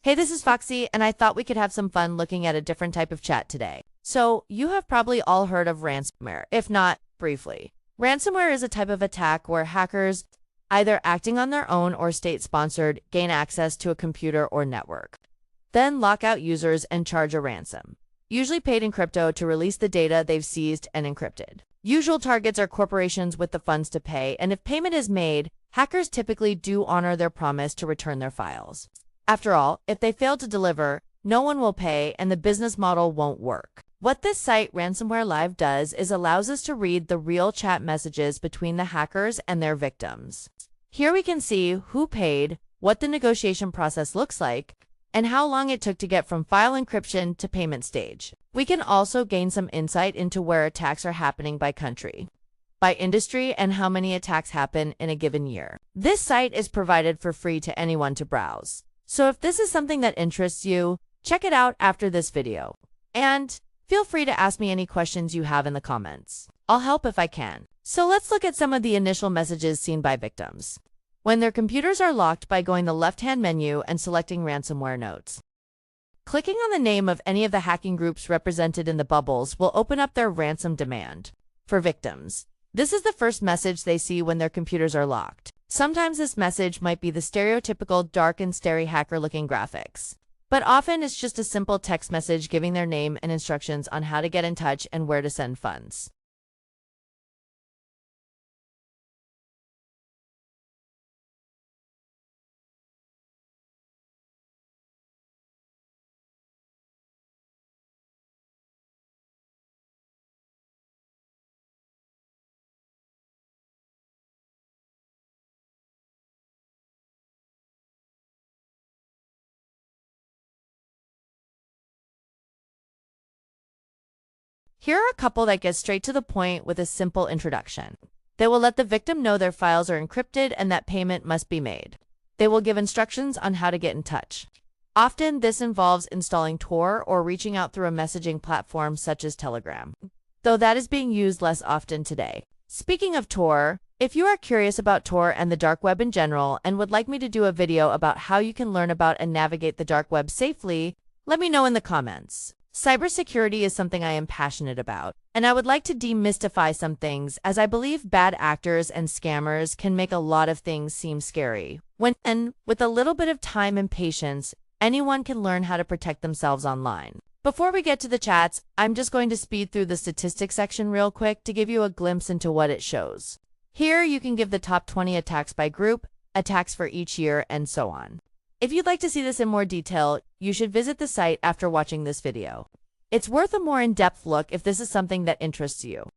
Hey, this is Foxy, and I thought we could have some fun looking at a different type of chat today. So, you have probably all heard of ransomware, if not briefly. Ransomware is a type of attack where hackers, either acting on their own or state-sponsored, gain access to a computer or network, then lock out users and charge a ransom, usually paid in crypto to release the data they've seized and encrypted. Usual targets are corporations with the funds to pay, and if payment is made, hackers typically do honor their promise to return their files. After all, if they fail to deliver, no one will pay and the business model won't work. What this site, Ransomware Live, does is allows us to read the real chat messages between the hackers and their victims. Here we can see who paid, what the negotiation process looks like, and how long it took to get from file encryption to payment stage. We can also gain some insight into where attacks are happening by country, by industry, and how many attacks happen in a given year. This site is provided for free to anyone to browse. So if this is something that interests you, check it out after this video. And feel free to ask me any questions you have in the comments. I'll help if I can. So let's look at some of the initial messages seen by victims when their computers are locked by going the left-hand menu and selecting ransomware notes. Clicking on the name of any of the hacking groups represented in the bubbles will open up their ransom demand. For victims, this is the first message they see when their computers are locked. Sometimes this message might be the stereotypical dark and starry hacker-looking graphics, but often it's just a simple text message giving their name and instructions on how to get in touch and where to send funds. Here are a couple that get straight to the point with a simple introduction. They will let the victim know their files are encrypted and that payment must be made. They will give instructions on how to get in touch. Often, this involves installing Tor or reaching out through a messaging platform such as Telegram, though that is being used less often today. Speaking of Tor, if you are curious about Tor and the dark web in general and would like me to do a video about how you can learn about and navigate the dark web safely, let me know in the comments. Cybersecurity is something I am passionate about, and I would like to demystify some things as I believe bad actors and scammers can make a lot of things seem scary. And with a little bit of time and patience, anyone can learn how to protect themselves online. Before we get to the chats, I'm just going to speed through the statistics section real quick to give you a glimpse into what it shows. Here you can give the top 20 attacks by group, attacks for each year, and so on. If you'd like to see this in more detail, you should visit the site after watching this video. It's worth a more in-depth look if this is something that interests you.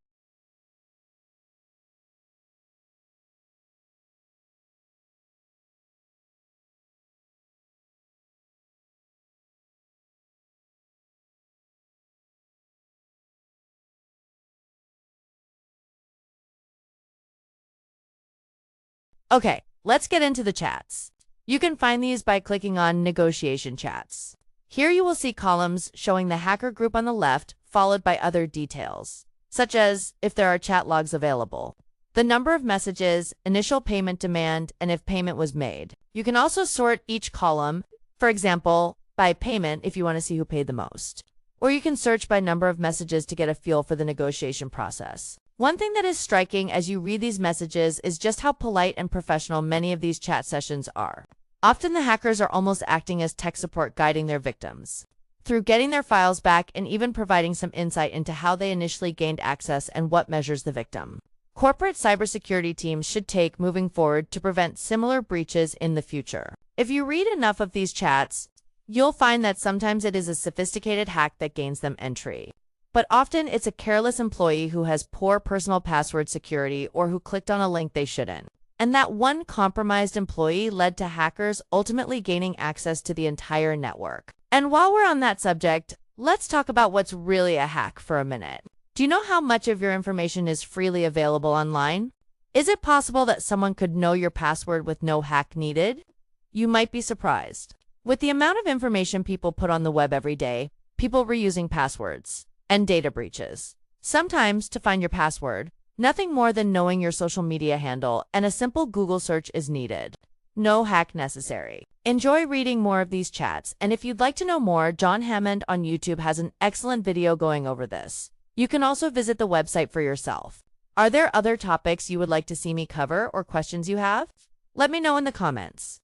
Okay, let's get into the chats. You can find these by clicking on Negotiation Chats. Here you will see columns showing the hacker group on the left, followed by other details, such as if there are chat logs available, the number of messages, initial payment demand, and if payment was made. You can also sort each column, for example, by payment if you want to see who paid the most. Or you can search by number of messages to get a feel for the negotiation process. One thing that is striking as you read these messages is just how polite and professional many of these chat sessions are. Often the hackers are almost acting as tech support guiding their victims through getting their files back and even providing some insight into how they initially gained access and what measures the victim. Corporate cybersecurity teams should take moving forward to prevent similar breaches in the future. If you read enough of these chats, you'll find that sometimes it is a sophisticated hack that gains them entry. But often it's a careless employee who has poor personal password security or who clicked on a link they shouldn't. And that one compromised employee led to hackers ultimately gaining access to the entire network. And while we're on that subject, let's talk about what's really a hack for a minute. Do you know how much of your information is freely available online? Is it possible that someone could know your password with no hack needed? You might be surprised. With the amount of information people put on the web every day, people reusing passwords and data breaches. Sometimes, to find your password, nothing more than knowing your social media handle and a simple Google search is needed. No hack necessary. Enjoy reading more of these chats, and if you'd like to know more, John Hammond on YouTube has an excellent video going over this. You can also visit the website for yourself. Are there other topics you would like to see me cover or questions you have? Let me know in the comments.